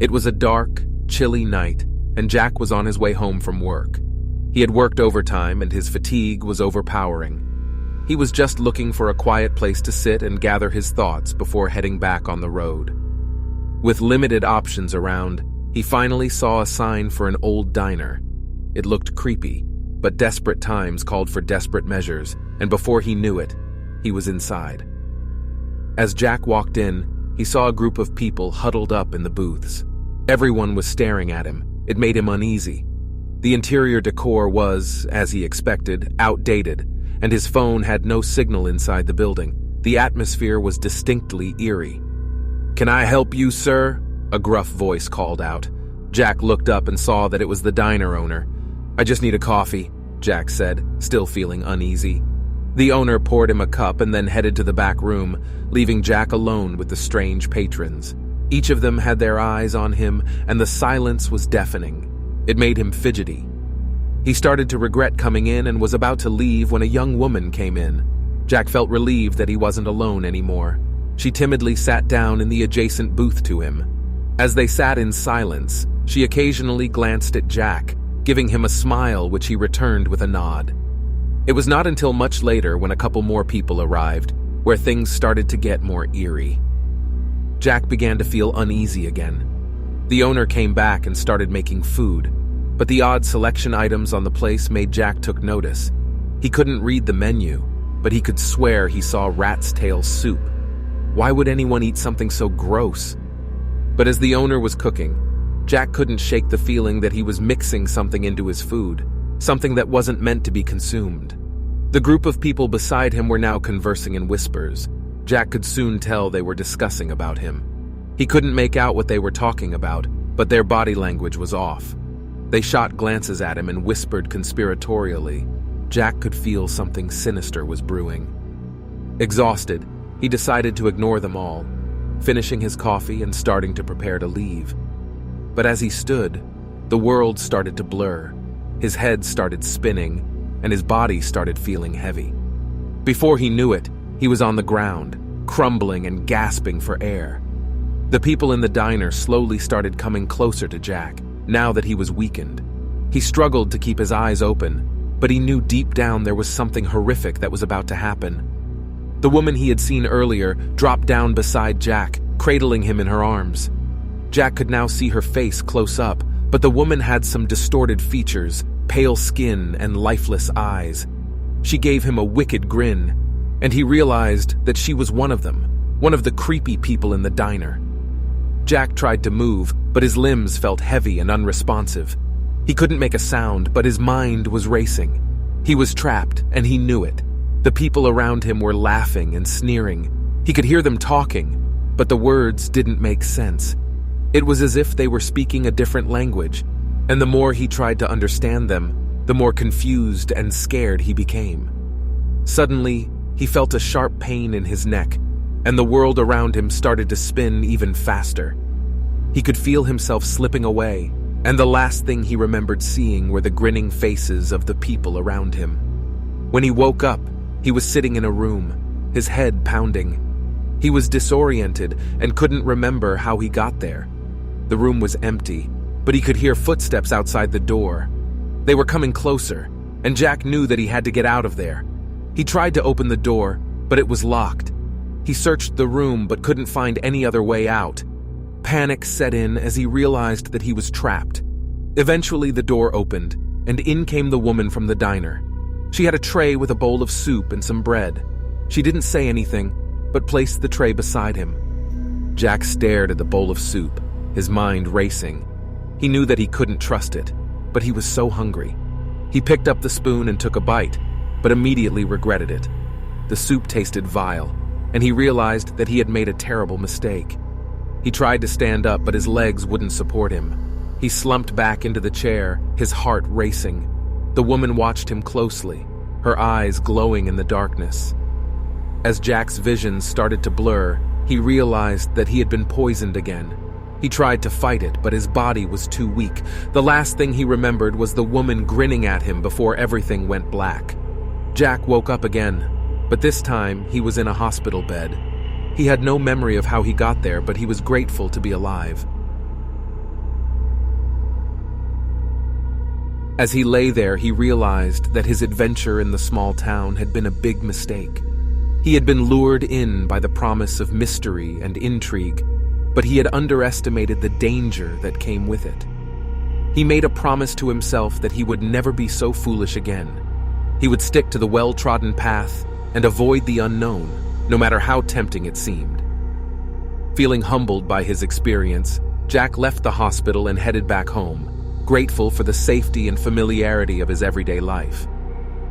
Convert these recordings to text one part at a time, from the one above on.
It was a dark, chilly night, and Jack was on his way home from work. He had worked overtime and his fatigue was overpowering. He was just looking for a quiet place to sit and gather his thoughts before heading back on the road. With limited options around, he finally saw a sign for an old diner. It looked creepy, but desperate times called for desperate measures, and before he knew it, he was inside. As Jack walked in, he saw a group of people huddled up in the booths. Everyone was staring at him. It made him uneasy. The interior decor was, as he expected, outdated, and his phone had no signal inside the building. The atmosphere was distinctly eerie. "Can I help you, sir?" a gruff voice called out. Jack looked up and saw that it was the diner owner. "I just need a coffee," Jack said, still feeling uneasy. The owner poured him a cup and then headed to the back room, leaving Jack alone with the strange patrons. Each of them had their eyes on him, and the silence was deafening. It made him fidgety. He started to regret coming in and was about to leave when a young woman came in. Jack felt relieved that he wasn't alone anymore. She timidly sat down in the adjacent booth to him. As they sat in silence, she occasionally glanced at Jack, giving him a smile which he returned with a nod. It was not until much later, when a couple more people arrived, where things started to get more eerie. Jack began to feel uneasy again. The owner came back and started making food, but the odd selection items on the place made Jack took notice. He couldn't read the menu, but he could swear he saw rat's tail soup. Why would anyone eat something so gross? But as the owner was cooking, Jack couldn't shake the feeling that he was mixing something into his food, something that wasn't meant to be consumed. The group of people beside him were now conversing in whispers. Jack could soon tell they were discussing about him. He couldn't make out what they were talking about, but their body language was off. They shot glances at him and whispered conspiratorially. Jack could feel something sinister was brewing. Exhausted, he decided to ignore them all, finishing his coffee and starting to prepare to leave. But as he stood, the world started to blur. His head started spinning, and his body started feeling heavy. Before he knew it, he was on the ground, crumbling and gasping for air. The people in the diner slowly started coming closer to Jack, now that he was weakened. He struggled to keep his eyes open, but he knew deep down there was something horrific that was about to happen. The woman he had seen earlier dropped down beside Jack, cradling him in her arms. Jack could now see her face close up, but the woman had some distorted features, pale skin, and lifeless eyes. She gave him a wicked grin, and he realized that she was one of them, one of the creepy people in the diner. Jack tried to move, but his limbs felt heavy and unresponsive. He couldn't make a sound, but his mind was racing. He was trapped, and he knew it. The people around him were laughing and sneering. He could hear them talking, but the words didn't make sense. It was as if they were speaking a different language, and the more he tried to understand them, the more confused and scared he became. Suddenly, he felt a sharp pain in his neck, and the world around him started to spin even faster. He could feel himself slipping away, and the last thing he remembered seeing were the grinning faces of the people around him. When he woke up, he was sitting in a room, his head pounding. He was disoriented and couldn't remember how he got there. The room was empty, but he could hear footsteps outside the door. They were coming closer, and Jack knew that he had to get out of there. He tried to open the door, but it was locked. He searched the room but couldn't find any other way out. Panic set in as he realized that he was trapped. Eventually the door opened, and in came the woman from the diner. She had a tray with a bowl of soup and some bread. She didn't say anything, but placed the tray beside him. Jack stared at the bowl of soup, his mind racing. He knew that he couldn't trust it, but he was so hungry. He picked up the spoon and took a bite, but immediately regretted it. The soup tasted vile, and he realized that he had made a terrible mistake. He tried to stand up, but his legs wouldn't support him. He slumped back into the chair, his heart racing. The woman watched him closely, her eyes glowing in the darkness. As Jack's vision started to blur, he realized that he had been poisoned again. He tried to fight it, but his body was too weak. The last thing he remembered was the woman grinning at him before everything went black. Jack woke up again, but this time he was in a hospital bed. He had no memory of how he got there, but he was grateful to be alive. As he lay there, he realized that his adventure in the small town had been a big mistake. He had been lured in by the promise of mystery and intrigue, but he had underestimated the danger that came with it. He made a promise to himself that he would never be so foolish again. He would stick to the well-trodden path and avoid the unknown, no matter how tempting it seemed. Feeling humbled by his experience, Jack left the hospital and headed back home, grateful for the safety and familiarity of his everyday life.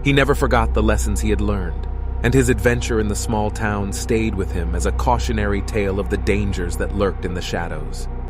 He never forgot the lessons he had learned, and his adventure in the small town stayed with him as a cautionary tale of the dangers that lurked in the shadows.